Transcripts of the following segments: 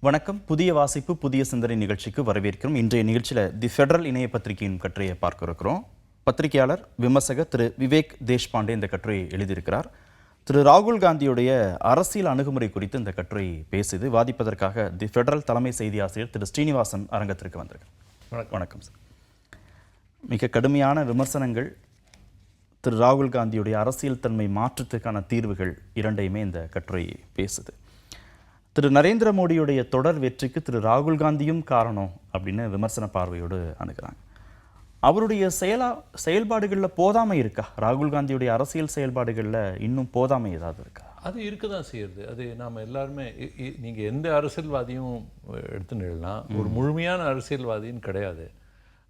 வணக்கம். புதிய வாசிப்பு புதிய சிந்தனை நிகழ்ச்சிக்கு வரவேற்கிறோம். இன்றைய நிகழ்ச்சியில் தி ஃபெடரல் இணைய பத்திரிகையின் கட்டுரையை பார்க்க இருக்கிறோம். பத்திரிகையாளர் விமர்சகர் திரு விவேக் தேஷ்பாண்டே இந்த கட்டுரையை எழுதியிருக்கிறார். திரு ராகுல் காந்தியுடைய அரசியல் அணுகுமுறை குறித்து இந்த கட்டுரை பேசுது. வாதிப்பதற்காக தி ஃபெடரல் தலைமை செய்தி ஆசிரியர் திரு ஸ்ரீனிவாசன் அரங்கத்திற்கு வந்திருக்கார். வணக்கம் சார். மிக கடுமையான விமர்சனங்கள் திரு ராகுல் காந்தியுடைய அரசியல் தன்மை மாற்றத்துக்கான தீர்வுகள் இரண்டையுமே இந்த கட்டுரை பேசுது. திரு நரேந்திர மோடியுடைய தொடர் வெற்றிக்கு திரு ராகுல் காந்தியும் காரணம் அப்படின்னு விமர்சன பார்வையோடு அணுகிறாங்க. அவருடைய செயல்பாடுகளில் போதாமை இருக்கா? ராகுல் காந்தியுடைய அரசியல் செயல்பாடுகளில் இன்னும் போதாமை ஏதாவது இருக்கா? அது இருக்க தான் செய்யுது. அது நாம் எல்லாருமே நீங்கள் எந்த அரசியல்வாதியும் எடுத்துக்கலாம், ஒரு முழுமையான அரசியல்வாதின்னு கிடையாது.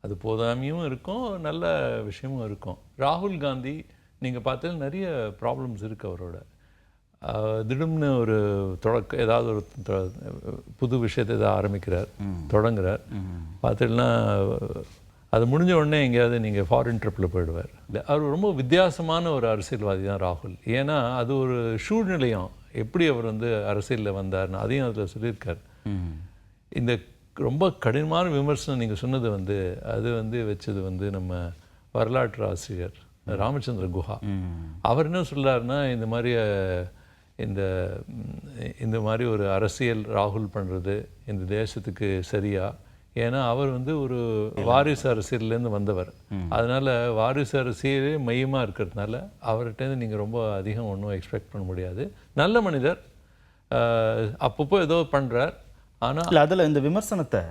அது போதாமையும் இருக்கும், நல்ல விஷயமும் இருக்கும். ராகுல் காந்தி நீங்கள் பார்த்தா நிறைய ப்ராப்ளம்ஸ் இருக்குது அவரோட. திடீர்னு ஒரு ஏதாவது ஒரு புது விஷயத்தை ஏதாவது ஆரம்பிக்கிறார், தொடங்குறார். பார்த்துட்டுனா அது முடிஞ்ச உடனே எங்கேயாவது நீங்கள் ஃபாரின் ட்ரிப்பில் போயிடுவார். அவர் ரொம்ப வித்தியாசமான ஒரு அரசியல்வாதி தான் ராகுல். ஏன்னா அது ஒரு சூழ்நிலையும் எப்படி அவர் அரசியலில் வந்தார்னு அதையும் அதில் சொல்லியிருக்கார். இந்த ரொம்ப கடினமான விமர்சனம் நீங்கள் சொன்னது அது வச்சது நம்ம வரலாற்று ஆசிரியர் ராமச்சந்திர குஹா. அவர் என்ன சொல்கிறாருன்னா, இந்த மாதிரி ஒரு அரசியல் ராகுல் பண்ணுறது இந்த தேசத்துக்கு சரியா? ஏன்னா அவர் ஒரு வாரிசு அரசியல்லேருந்து வந்தவர். அதனால் வாரிசு அரசியலே மையமாக இருக்கிறதுனால அவர்கிட்ட நீங்கள் ரொம்ப அதிகம் ஒன்றும் எக்ஸ்பெக்ட் பண்ண முடியாது. நல்ல மனிதர், அப்பப்போ ஏதோ பண்ணுறார். ஆனால் அதில் இந்த விமர்சனத்தை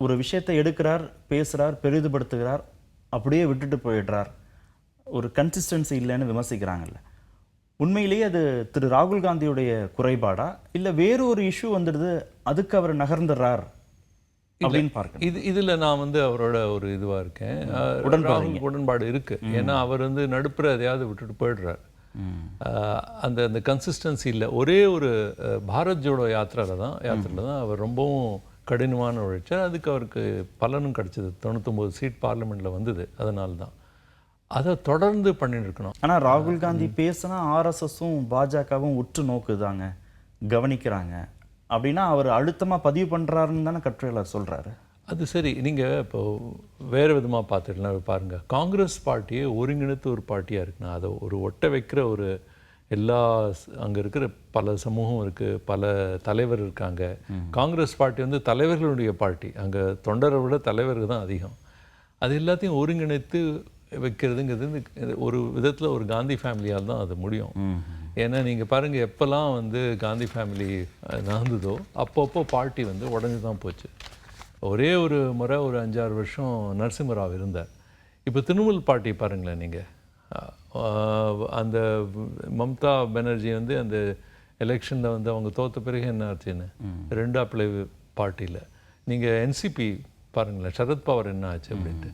ஒரு விஷயத்தை எடுக்கிறார், பேசுகிறார், பெரிதுபடுத்துகிறார், அப்படியே விட்டுட்டு போயிடுறார், ஒரு கன்சிஸ்டன்சி இல்லைன்னு விமர்சிக்கிறாங்கல்ல. உண்மையிலேயே அது திரு ராகுல் காந்தியுடைய குறைபாடா இல்லை வேறு ஒரு இஷ்யூ வந்துடுது அதுக்கு அவர் நகர்ந்துடுறார் அப்படின்னு பார்க்க? இதில் நான் அவரோட ஒரு இதுவாக இருக்கேன், உடன்பாடு இருக்குது. ஏன்னா அவர் நடுப்புற எதையாவது விட்டுட்டு போயிடுறார். அந்த கன்சிஸ்டன்சி இல்லை. ஒரே ஒரு பாரத் ஜோடோ யாத்திரையில் தான் அவர் ரொம்பவும் கடினமான உழைச்சார். அதுக்கு அவருக்கு பலனும் கிடச்சிது. 99 சீட் பார்லிமெண்ட்டில் வந்தது. அதனால தான் அதை தொடர்ந்து பண்ணிட்டு இருக்கணும். ஆனால் ராகுல் காந்தி பேசினா ஆர்எஸ்எஸும் பாஜகவும் உற்று நோக்குதாங்க, கவனிக்கிறாங்க அப்படின்னா அவர் அழுத்தமாக பதிவு பண்ணுறாருன்னு தானே கட்டுரையாளர் சொல்கிறாரு. அது சரி. நீங்கள் இப்போ வேறு விதமாக பார்த்துக்கலாம். பாருங்கள், காங்கிரஸ் பார்ட்டியே ஒருங்கிணைத்து ஒரு பார்ட்டியாக இருக்குன்னா அதை ஒரு ஒட்ட வைக்கிற ஒரு எல்லா அங்கே இருக்கிற பல சமூகம் இருக்குது, பல தலைவர் இருக்காங்க. காங்கிரஸ் பார்ட்டி தலைவர்களுடைய பார்ட்டி. அங்கே தொண்டரை விட தலைவர்கள் தான் அதிகம். அது எல்லாத்தையும் ஒருங்கிணைத்து வைக்கிறதுங்கிறது ஒரு விதத்தில் ஒரு காந்தி ஃபேமிலியால் தான் அது முடியும். ஏன்னா நீங்கள் பாருங்கள், எப்போல்லாம் காந்தி ஃபேமிலி நடந்ததோ அப்பப்போ பார்ட்டி உடஞ்சி தான் போச்சு. ஒரே ஒரு முறை ஒரு 5-6 வருஷம் நரசிம்மராவ் இருந்தார். இப்போ திரிணாமுல் பார்ட்டி பாருங்களேன் நீங்கள். அந்த மம்தா பானர்ஜி அந்த எலெக்ஷனில் அவங்க தோற்ற பிறகு என்ன ஆச்சுன்னு 2 பிளவு பார்ட்டியில். நீங்கள் என்சிபி பாருங்களேன், சரத்பவார் என்ன ஆச்சு அப்படின்ட்டு.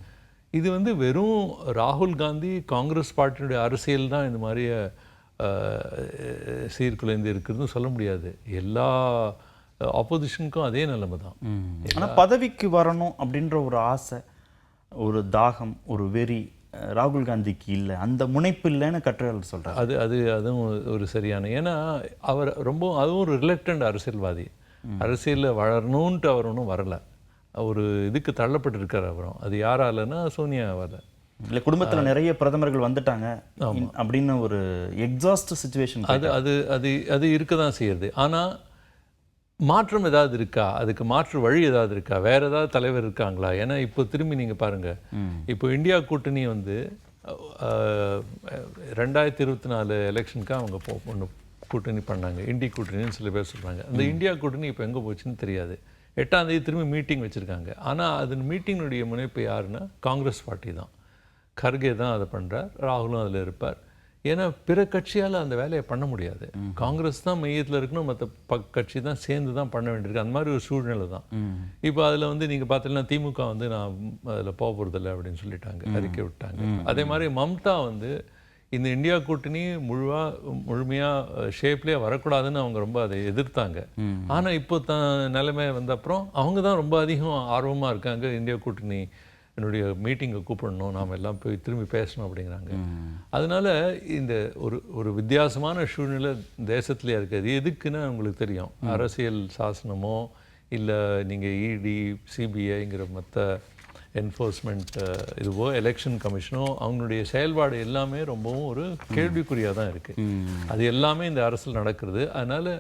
இது வெறும் ராகுல் காந்தி காங்கிரஸ் பார்ட்டியுடைய அரசியல் தான் இந்த மாதிரி சீர்குலைந்து இருக்குதுன்னு சொல்ல முடியாது. எல்லா ஆப்போசிஷனுக்கும் அதே நிலைமை தான். ஆனால் பதவிக்கு வரணும் அப்படின்ற ஒரு ஆசை, ஒரு தாகம், ஒரு வெறி ராகுல் காந்திக்கு இல்லை, அந்த முனைப்பு இல்லைன்னு கட்டுரையாளர் சொல்கிறார். அதுவும் ஒரு சரியான. ஏன்னா அவர் அதுவும் ஒரு ரிலக்டன்ட் அரசியல்வாதி. அரசியலில் வளரணுன்ட்டு அவர் ஒன்றும் வரலை, ஒரு இதுக்கு தள்ளப்பட்டிருக்கார் அவரும். அது யாராலன்னா சோனியாவால். இல்லை, குடும்பத்தில் நிறைய பிரதமர்கள் வந்துட்டாங்க அப்படின்னு ஒரு எக்ஸாஸ்ட் சிச்சுவேஷன். அது இருக்க தான் செய்யுது. ஆனால் மாற்றம் ஏதாவது இருக்கா? அதுக்கு மாற்று வழி ஏதாவது இருக்கா? வேறு ஏதாவது தலைவர் இருக்காங்களா? ஏன்னா இப்போ திரும்பி நீங்கள் பாருங்கள், இப்போ இந்தியா கூட்டணி 2024 எலெக்ஷனுக்கு அவங்க ஒன்று கூட்டணி பண்ணாங்க, இந்திய கூட்டணின்னு சில பேர் சொல்கிறாங்க. அந்த இந்தியா கூட்டணி இப்போ எங்கே போச்சுன்னு தெரியாது. 8ஆம் தேதி திரும்பி மீட்டிங் வச்சுருக்காங்க. ஆனால் அது மீட்டிங்கினுடைய முனைப்பு யாருன்னா காங்கிரஸ் பார்ட்டி தான். கர்கே தான் அதை பண்ணுறார், ராகுலும் அதில் இருப்பார். ஏன்னா பிற கட்சியால் அந்த வேலையை பண்ண முடியாது. காங்கிரஸ் தான் மையத்தில் இருக்கணும், மற்ற கட்சி தான் சேர்ந்து தான் பண்ண வேண்டியிருக்கு. அந்த மாதிரி ஒரு சூழ்நிலை தான். இப்போ அதில் நீங்கள் பார்த்தீங்கன்னா திமுக நான் அதில் போக போகிறதில்ல அப்படின்னு சொல்லிட்டாங்க, அறிக்கை விட்டாங்க. அதே மாதிரி மம்தா இந்த இந்தியா கூட்டணி முழுமையாக ஷேப்லேயே வரக்கூடாதுன்னு அவங்க ரொம்ப அதை எதிர்த்தாங்க. ஆனால் இப்போ நிலைமை வந்த அப்புறம் அவங்க தான் ரொம்ப அதிகம் ஆர்வமாக இருக்காங்க. இந்தியா கூட்டணி என்னுடைய மீட்டிங்கை கூப்பிடணும், நாம் எல்லாம் போய் திரும்பி பேசணும் அப்படிங்கிறாங்க. அதனால இந்த ஒரு வித்தியாசமான சூழ்நிலை தேசத்துலேயே இருக்குது. எதுக்குன்னு உங்களுக்கு தெரியும். அரசியல் சாசனமோ இல்லை நீங்கள் இடி சிபிஐங்கிற மற்ற என்ஃபோர்ஸ்மெண்ட் இதுவோ எலெக்ஷன் கமிஷனோ அவங்களுடைய செயல்பாடு எல்லாமே ரொம்பவும் ஒரு கேள்விக்குறியாக தான் இருக்குது. அது எல்லாமே இந்த அரசில் நடக்கிறது. அதனால்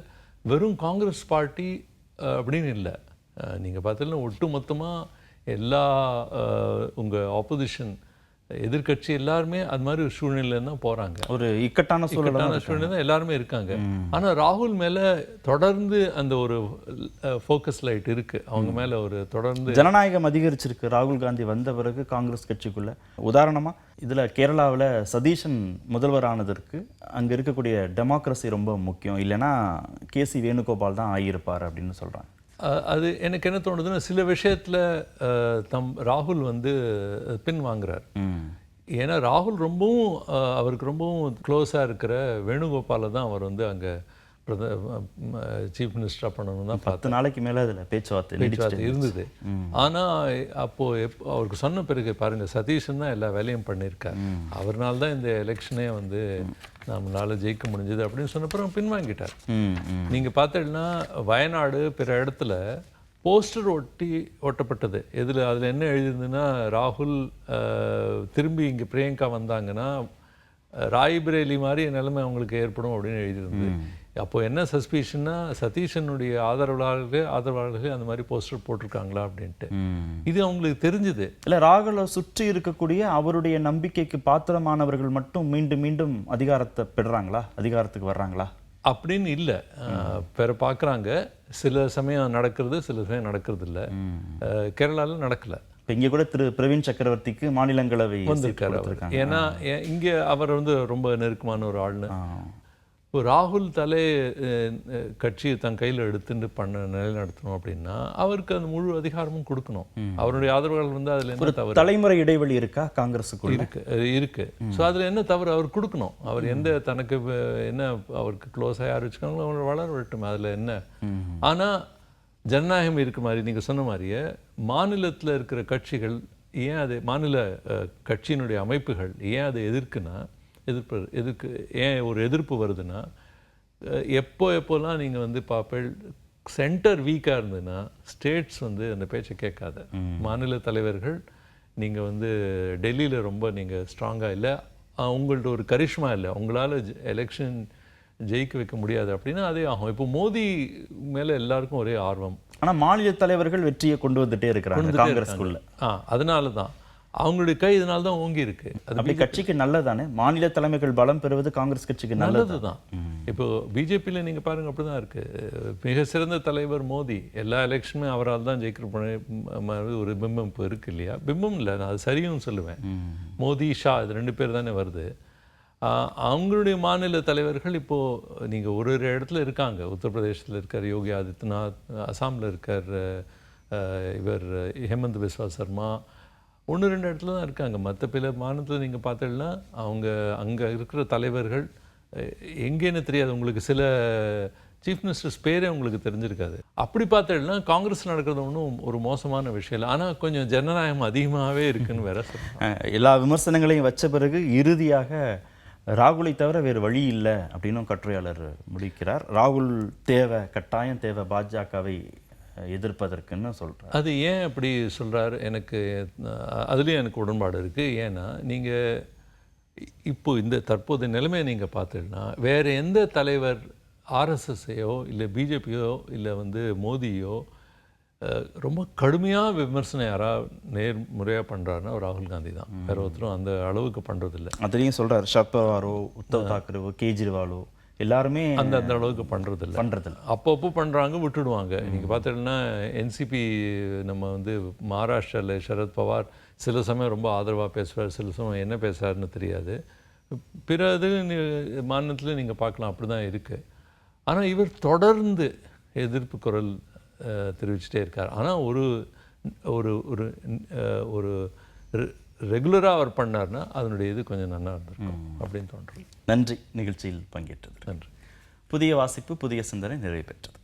வெறும் காங்கிரஸ் பார்ட்டி அப்படின்னு இல்லை, நீங்கள் பார்த்தீங்கன்னா ஒட்டு மொத்தமாக எல்லா உங்கள் ஆப்போசிஷன் எதிர்கட்சி எல்லாருமே அது மாதிரி ஒரு சூழ்நிலையில தான் போகிறாங்க. ஒரு இக்கட்டான சூழ்நிலை தான் எல்லாருமே இருக்காங்க. ஆனால் ராகுல் மேலே தொடர்ந்து அந்த ஒரு ஃபோக்கஸ் லைட் இருக்குது. அவங்க மேலே ஒரு தொடர்ந்து ஜனநாயகம் அதிகரிச்சிருக்கு ராகுல் காந்தி வந்த பிறகு காங்கிரஸ் கட்சிக்குள்ள. உதாரணமாக இதில் கேரளாவில் சதீஷன் முதல்வர் ஆனதற்கு அங்கே இருக்கக்கூடிய டெமோக்ரஸி ரொம்ப முக்கியம், இல்லைன்னா கேசி வேணுகோபால் தான் ஆகியிருப்பார் அப்படின்னு சொல்கிறாங்க. அது எனக்கு என்ன தோணுதுன்னா, சில விஷயத்தில் ராகுல் பின் வாங்குறார். ஏன்னா ராகுல் ரொம்பவும் அவருக்கு ரொம்பவும் க்ளோஸாக இருக்கிற வேணுகோபாலை தான் அவர் அங்கே சீஃப் மினிஸ்டராக பண்ணணும் தான் 10 நாளைக்கு மேலே அதில் பேச்சுவார்த்தை இருந்தது. ஆனால் அப்போது அவருக்கு சொன்ன பிறகு பாருங்கள், சதீஷன் தான் எல்லா வேலையும் பண்ணியிருக்கார். அவர்னால தான் இந்த எலெக்ஷனே நம்மளால் ஜெயிக்க முடிஞ்சது அப்படின்னு சொன்னப்பறம் பின்வாங்கிட்டார். நீங்கள் பார்த்தீங்கன்னா வயநாடு பிற இடத்துல போஸ்டர் ஒட்டப்பட்டது. அதில் என்ன எழுதியிருந்ததுன்னா, ராகுல் திரும்பி இங்கே பிரியங்கா வந்தாங்கன்னா ராய்பரேலி மாதிரி நிலைமை அவங்களுக்கு ஏற்படும் அப்படின்னு எழுதியிருந்தது. அப்போது என்ன சஸ்பீஷன்னா, சதீஷனுடைய ஆதரவாளர்கள் அந்த மாதிரி போஸ்டர் போட்டிருக்காங்களா அப்படின்ட்டு இது அவங்களுக்கு தெரிஞ்சுது. இல்லை, ராகுலை சுற்றி இருக்கக்கூடிய அவருடைய நம்பிக்கைக்கு பாத்திரமானவர்கள் மட்டும் மீண்டும் மீண்டும் அதிகாரத்தை பெறுறாங்களா, அதிகாரத்துக்கு வர்றாங்களா அப்படின்னு இல்லை. பார்க்குறாங்க, சில சமயம் நடக்கிறது, சில சமயம் நடக்கிறது இல்லை. கேரளாவில் நடக்கலை. இப்போ இங்கே கூட திரு பிரவீன் சக்கரவர்த்திக்கு மாநிலங்களவை வந்திருக்காரு. ஏன்னா இங்கே அவர் ரொம்ப நெருக்கமான ஒரு ஆள்னு. இப்போ ராகுல் கட்சி தன் கையில் எடுத்துட்டு நிலைநடத்தணும் அப்படின்னா அவருக்கு அந்த முழு அதிகாரமும் கொடுக்கணும். அவருடைய ஆதரவாளர்கள் அதில் என்ன தவறு? தலைமுறை இடைவெளி இருக்கா காங்கிரஸுக்கு? இருக்கு. ஸோ அதில் என்ன தவறு? அவர் கொடுக்கணும். அவர் தனக்கு என்ன அவருக்கு க்ளோஸாக யார் வச்சுக்காங்களோ அவங்களை வளர விட்டுமே, அதில் என்ன. ஆனால் ஜனநாயகம் இருக்கிற மாதிரி நீங்கள் சொன்ன மாதிரியே மாநிலத்தில் இருக்கிற கட்சிகள் ஏன் அது மாநில கட்சியினுடைய அமைப்புகள் ஏன் அதை எதிர்க்கு ஏன் ஒரு எதிர்ப்பு வருதுன்னா, எப்போல்லாம் நீங்கள் பார்ப்பேன் சென்டர் வீக்காக இருந்ததுன்னா ஸ்டேட்ஸ் அந்த பேச்சை கேட்காத. மாநில தலைவர்கள் நீங்கள் டெல்லியில் ரொம்ப நீங்கள் ஸ்ட்ராங்காக இல்லை, உங்கள்ட்ட ஒரு கரிஷ்மா இல்லை, உங்களால் எலெக்ஷன் ஜெயிக்க வைக்க முடியாது அப்படின்னா அதே ஆகும். இப்போ மோடி மேலே எல்லாருக்கும் ஒரே ஆர்வம். ஆனால் மாநில தலைவர்கள் வெற்றியை கொண்டு வந்துட்டே இருக்கிறாங்க காங்கிரஸ்குள்ள. அதனால தான் அவங்களுடைய கை இதனால தான் ஓங்கி இருக்கு. அது கட்சிக்கு நல்லதானே? மாநில தலைமைகள் பலம் பெறுவது காங்கிரஸ் கட்சிக்கு நல்லது தான். இப்போ பிஜேபியில் நீங்கள் பாருங்க, அப்படிதான் இருக்கு. மிக சிறந்த தலைவர் மோடி, எல்லா எலெக்ஷனுமே அவரால் தான் ஜெயிக்கிற ஒரு பிம்பம் இப்போ இருக்கு இல்லையா? பிம்பம் இல்லை, நான் அது சரியும் சொல்லுவேன். மோடி ஷா இது 2 பேர் தானே வருது. அவங்களுடைய மாநில தலைவர்கள் இப்போது நீங்கள் ஒரு இடத்துல இருக்காங்க. உத்தரப்பிரதேசத்தில் இருக்கார் யோகி ஆதித்யநாத், அசாமில் இருக்கார் இவர் ஹேமந்த் பிஸ்வா சர்மா, 1-2 இடத்துல தான் இருக்காங்க. மற்ற பிற மாநிலத்தில் நீங்கள் பார்த்தீங்கன்னா அங்கே இருக்கிற தலைவர்கள் எங்கேன்னு தெரியாது. உங்களுக்கு சில சீஃப் மினிஸ்டர்ஸ் பேரே உங்களுக்கு தெரிஞ்சிருக்காது. அப்படி பார்த்தீங்கன்னா காங்கிரஸ் நடக்கிறது ஒன்றும் ஒரு மோசமான விஷயம் இல்லை. ஆனால் கொஞ்சம் ஜனநாயகம் அதிகமாகவே இருக்குன்னு வேற சொல்லுவாங்க. எல்லா விமர்சனங்களையும் வச்ச பிறகு இறுதியாக ராகுலை தவிர வேறு வழி இல்லை அப்படின்னும் கட்டுரையாளர் முடிக்கிறார். ராகுல் கட்டாயம் தேவை பாஜகவை எதிர்ப்பதற்குன்னு சொல்கிறார். அது ஏன் அப்படி சொல்கிறார்? அதுலேயும் எனக்கு உடன்பாடு இருக்குது. ஏன்னா நீங்கள் இப்போ இந்த தற்போதைய நிலைமையை நீங்கள் பார்த்தீங்கன்னா வேறு எந்த தலைவர் ஆர்எஸ்எஸ்ஸையோ இல்லை பிஜேபியோ இல்லை மோடியோ ரொம்ப கடுமையாக விமர்சனம் யாராவது நேர்முறையாக பண்ணுறாருன்னா ராகுல் காந்தி தான். வேற ஒருத்தரும் அந்த அளவுக்கு பண்ணுறதில்ல. அதுலேயும் சொல்கிறார், சரத்பவாரோ உத்தவ் தாக்கரேவோ கேஜ்ரிவாலோ எல்லாருமே அந்த அளவுக்கு பண்ணுறதில்ல. அப்பப்போ பண்ணுறாங்க, விட்டுடுவாங்க. நீங்கள் பார்த்தீங்கன்னா என்சிபி நம்ம மகாராஷ்டிராவில் சரத்பவார் சில சமயம் ரொம்ப ஆதரவாக பேசுவார், சில சமயம் என்ன பேசுகிறாருன்னு தெரியாது. பிற மாநிலத்தில் நீங்கள் பார்க்கலாம், அப்படி தான் இருக்குது. ஆனால் இவர் தொடர்ந்து எதிர்ப்பு குரல் தெரிவிச்சுட்டே இருக்கார். ஆனால் ஒரு ஒரு ஒரு ஒரு ரெகுலராக அவர் பண்ணார்னா அதனுடைய இது கொஞ்சம் நல்லா இருந்திருக்கும் அப்படின்னு தோன்றும். நன்றி நிகழ்ச்சியில் பங்கேற்றது. நன்றி. புதிய வாசிப்பு புதிய சிந்தனை நிறைவு பெற்றது.